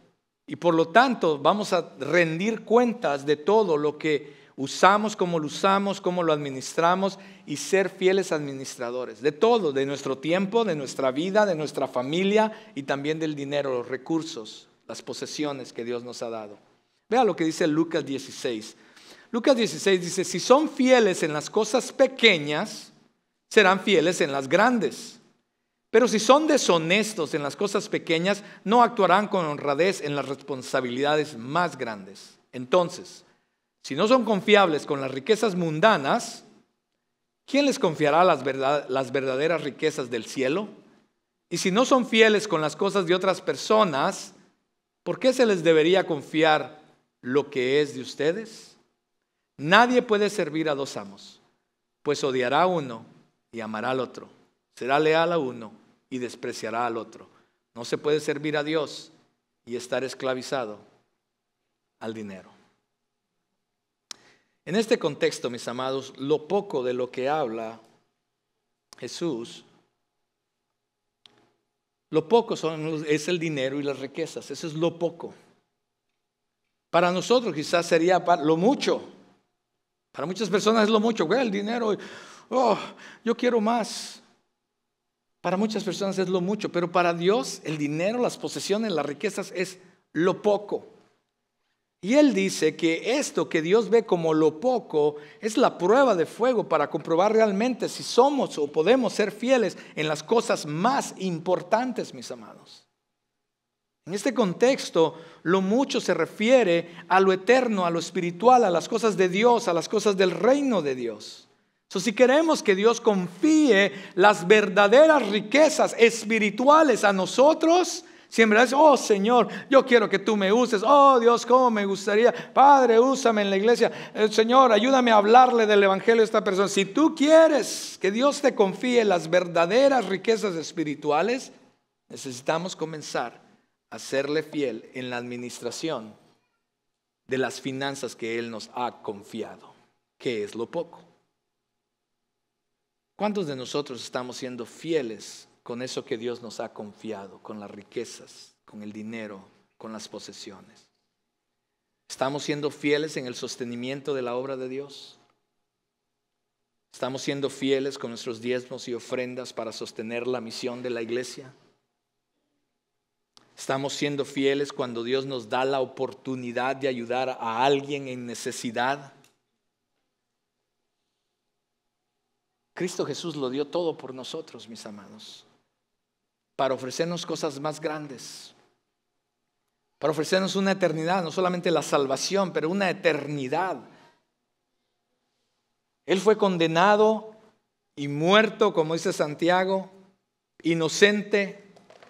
y por lo tanto vamos a rendir cuentas de todo lo que usamos, cómo lo administramos y ser fieles administradores de todo, de nuestro tiempo, de nuestra vida, de nuestra familia y también del dinero, los recursos, las posesiones que Dios nos ha dado. Vea lo que dice Lucas 16. Lucas 16 dice, si son fieles en las cosas pequeñas, serán fieles en las grandes. Pero si son deshonestos en las cosas pequeñas, no actuarán con honradez en las responsabilidades más grandes. Entonces, si no son confiables con las riquezas mundanas, ¿quién les confiará las verdaderas riquezas del cielo? Y si no son fieles con las cosas de otras personas, ¿por qué se les debería confiar lo que es de ustedes? Nadie puede servir a dos amos, pues odiará a uno y amará al otro. Será leal a uno y despreciará al otro. No se puede servir a Dios y estar esclavizado al dinero. En este contexto, mis amados, lo poco de lo que habla Jesús, lo poco es el dinero y las riquezas. Eso es lo poco. Para nosotros quizás sería lo mucho. Para muchas personas es lo mucho. El dinero, yo quiero más. Para muchas personas es lo mucho, pero para Dios el dinero, las posesiones, las riquezas es lo poco. Y Él dice que esto que Dios ve como lo poco es la prueba de fuego para comprobar realmente si somos o podemos ser fieles en las cosas más importantes, mis amados. En este contexto, lo mucho se refiere a lo eterno, a lo espiritual, a las cosas de Dios, a las cosas del reino de Dios. Si queremos que Dios confíe las verdaderas riquezas espirituales a nosotros, siempre es, oh Señor, yo quiero que tú me uses. Oh Dios, cómo me gustaría. Padre, úsame en la iglesia. Señor, ayúdame a hablarle del evangelio a esta persona. Si tú quieres que Dios te confíe las verdaderas riquezas espirituales, necesitamos comenzar a serle fiel en la administración de las finanzas que Él nos ha confiado, que es lo poco. ¿Cuántos de nosotros estamos siendo fieles con eso que Dios nos ha confiado, con las riquezas, con el dinero, con las posesiones? ¿Estamos siendo fieles en el sostenimiento de la obra de Dios? ¿Estamos siendo fieles con nuestros diezmos y ofrendas para sostener la misión de la iglesia? ¿Estamos siendo fieles cuando Dios nos da la oportunidad de ayudar a alguien en necesidad? Cristo Jesús lo dio todo por nosotros, mis amados, para ofrecernos cosas más grandes, para ofrecernos una eternidad, no solamente la salvación, pero una eternidad. Él fue condenado y muerto, como dice Santiago, inocente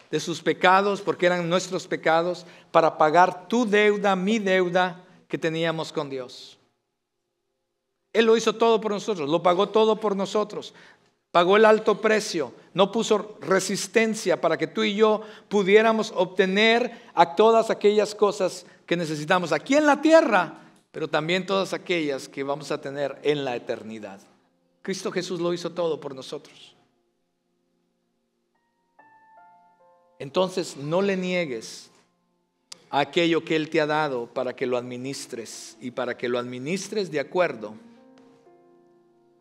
de sus pecados, porque eran nuestros pecados, para pagar tu deuda, mi deuda que teníamos con Dios. Él lo hizo todo por nosotros, lo pagó todo por nosotros, pagó el alto precio, no puso resistencia para que tú y yo pudiéramos obtener a todas aquellas cosas que necesitamos aquí en la tierra, pero también todas aquellas que vamos a tener en la eternidad. Cristo Jesús lo hizo todo por nosotros. Entonces no le niegues a aquello que Él te ha dado para que lo administres y para que lo administres de acuerdo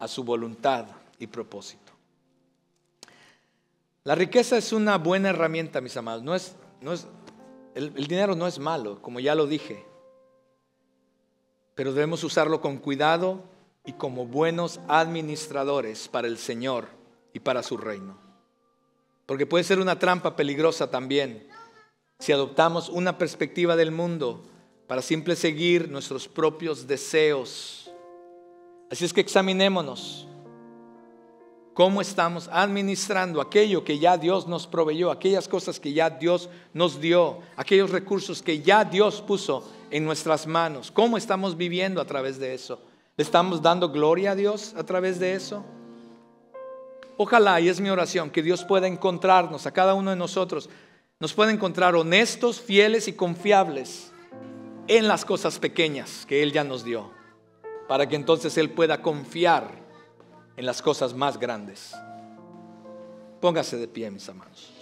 a su voluntad y propósito. La riqueza es una buena herramienta, mis amados. El dinero no es malo, como ya lo dije, pero debemos usarlo con cuidado y como buenos administradores para el Señor y para su reino. Porque puede ser una trampa peligrosa también si adoptamos una perspectiva del mundo para siempre seguir nuestros propios deseos. Así es que examinémonos cómo estamos administrando aquello que ya Dios nos proveyó, aquellas cosas que ya Dios nos dio, aquellos recursos que ya Dios puso en nuestras manos. ¿Cómo estamos viviendo a través de eso? ¿Le estamos dando gloria a Dios a través de eso? Ojalá, y es mi oración, que Dios pueda encontrarnos, a cada uno de nosotros, nos pueda encontrar honestos, fieles y confiables en las cosas pequeñas que Él ya nos dio, para que entonces Él pueda confiar en las cosas más grandes. Póngase de pie, mis amados.